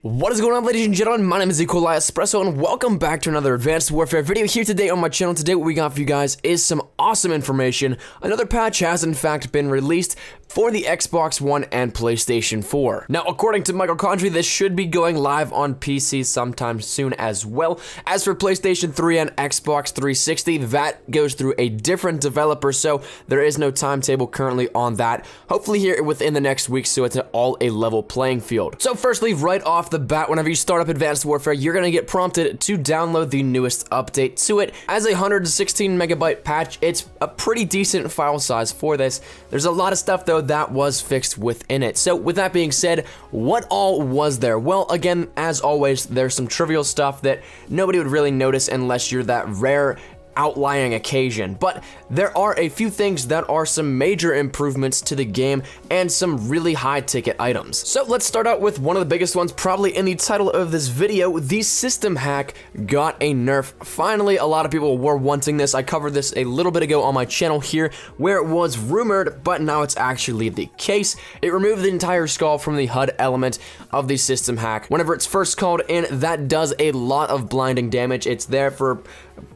What is going on, ladies and gentlemen? My name is Espresso, and welcome back to another Advanced Warfare video here today on my channel. Today what we got for you guys is some awesome information. Another patch has in fact been released for the Xbox One and PlayStation 4. Now, according to Michael Condrey, this should be going live on PC sometime soon as well. As for PlayStation 3 and Xbox 360, that goes through a different developer, so there is no timetable currently on that. Hopefully here within the next week, so it's all a level playing field. So firstly, right off the bat, whenever you start up Advanced Warfare, you're gonna get prompted to download the newest update to it. As a 116 megabyte patch, it's a pretty decent file size for this. There's a lot of stuff though that was fixed within it. So with that being said, what all was there? Well, again, as always, there's some trivial stuff that nobody would really notice unless you're that rare outlying occasion, but there are a few things that are some major improvements to the game and some really high ticket items. So let's start out with one of the biggest ones, probably in the title of this video. The system hack got a nerf. Finally, a lot of people were wanting this. I covered this a little bit ago on my channel here, where it was rumored, but now it's actually the case. It removed the entire skull from the HUD element of the system hack. Whenever it's first called in, that does a lot of blinding damage. It's there for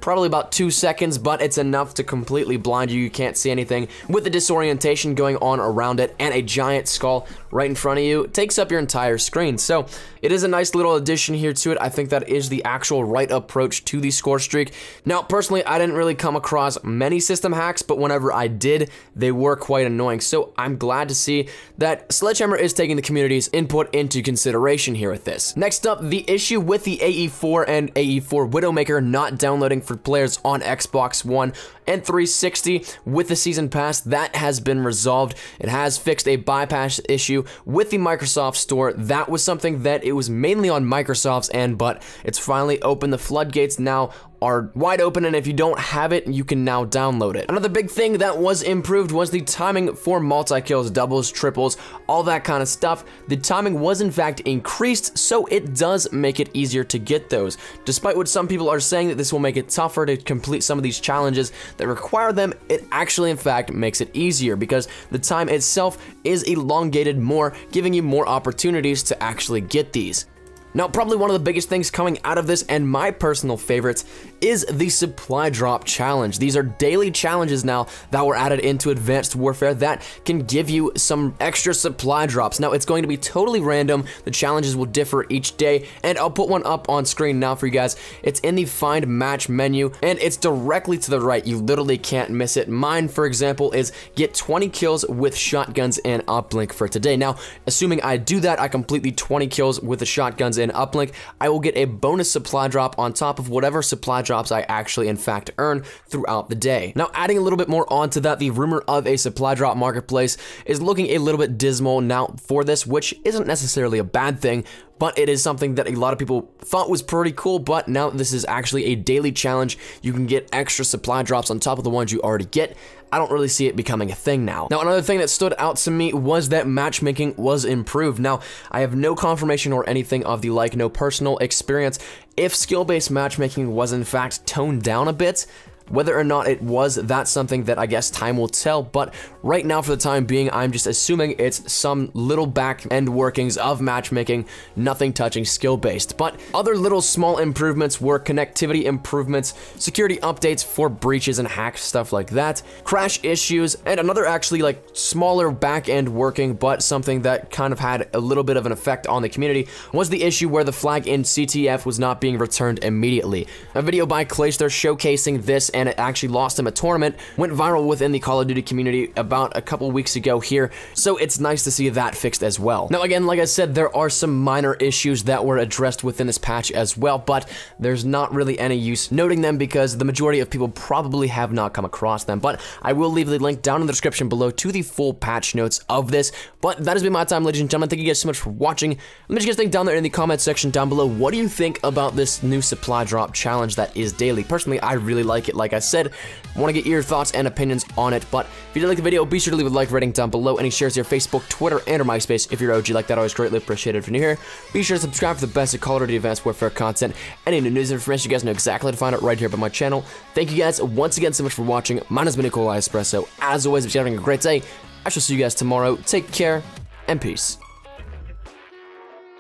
probably about 2 seconds, but it's enough to completely blind you. You can't see anything. With the disorientation going on around it and a giant skull right in front of you, it takes up your entire screen. So it is a nice little addition here to it. I think that is the actual right approach to the score streak. Now, personally, I didn't really come across many system hacks, but whenever I did, they were quite annoying. So I'm glad to see that Sledgehammer is taking the community's input into consideration here with this. Next up, the issue with the AE4 and AE4 Widowmaker not downloading for players on Xbox One and 360 with the Season Pass, that has been resolved. It has fixed a bypass issue with the Microsoft Store. That was something that it was mainly on Microsoft's end, but it's finally opened. The floodgates now are wide open, and if you don't have it, you can now download it. Another big thing that was improved was the timing for multi-kills, doubles, triples, all that kind of stuff. The timing was in fact increased, so it does make it easier to get those. Despite what some people are saying that this will make it tougher to complete some of these challenges that require them, it actually in fact makes it easier because the time itself is elongated more, giving you more opportunities to actually get these. Now, probably one of the biggest things coming out of this, and my personal favorites, is the supply drop challenge. These are daily challenges now that were added into Advanced Warfare that can give you some extra supply drops. Now, it's going to be totally random. The challenges will differ each day, and I'll put one up on screen now for you guys. It's in the Find Match menu, and it's directly to the right. You literally can't miss it. Mine, for example, is get 20 kills with shotguns and uplink for today. Now, assuming I do that, I complete the 20 kills with the shotguns and uplink, I will get a bonus supply drop on top of whatever supply drops I actually in fact earn throughout the day. Now, adding a little bit more onto that, the rumor of a supply drop marketplace is looking a little bit dismal now for this, which isn't necessarily a bad thing, but it is something that a lot of people thought was pretty cool. But now this is actually a daily challenge. You can get extra supply drops on top of the ones you already get. I don't really see it becoming a thing now. Now, another thing that stood out to me was that matchmaking was improved. Now, I have no confirmation or anything of the like, no personal experience if skill-based matchmaking was in fact toned down a bit. Whether or not it was, that's something that I guess time will tell, but right now for the time being, I'm just assuming it's some little back-end workings of matchmaking, nothing touching skill-based. But other little small improvements were connectivity improvements, security updates for breaches and hacks, stuff like that, crash issues, and another actually like smaller back-end working, but something that kind of had a little bit of an effect on the community, was the issue where the flag in CTF was not being returned immediately. A video by Clayster showcasing this, and it actually lost him a tournament, went viral within the Call of Duty community about a couple weeks ago here, so it's nice to see that fixed as well. Now again, like I said, there are some minor issues that were addressed within this patch as well, but there's not really any use noting them because the majority of people probably have not come across them. But I will leave the link down in the description below to the full patch notes of this. But that has been my time, ladies and gentlemen. Thank you guys so much for watching. Let me just guys think down there in the comment section down below. What do you think about this new supply drop challenge that is daily? Personally, I really like it. Like I said, I want to get your thoughts and opinions on it. But if you did like the video, be sure to leave a like rating down below. Any shares to your Facebook, Twitter, and or MySpace. If you're OG like that, always greatly appreciated. If you're new here, be sure to subscribe for the best of Call of Duty Advanced Warfare content. Any new news and information, you guys know exactly how to find it right here by my channel. Thank you guys once again so much for watching. My name has been Espresso. As always, if you're having a great day, I shall see you guys tomorrow. Take care and peace.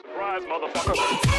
Surprise, motherfucker. motherfucker.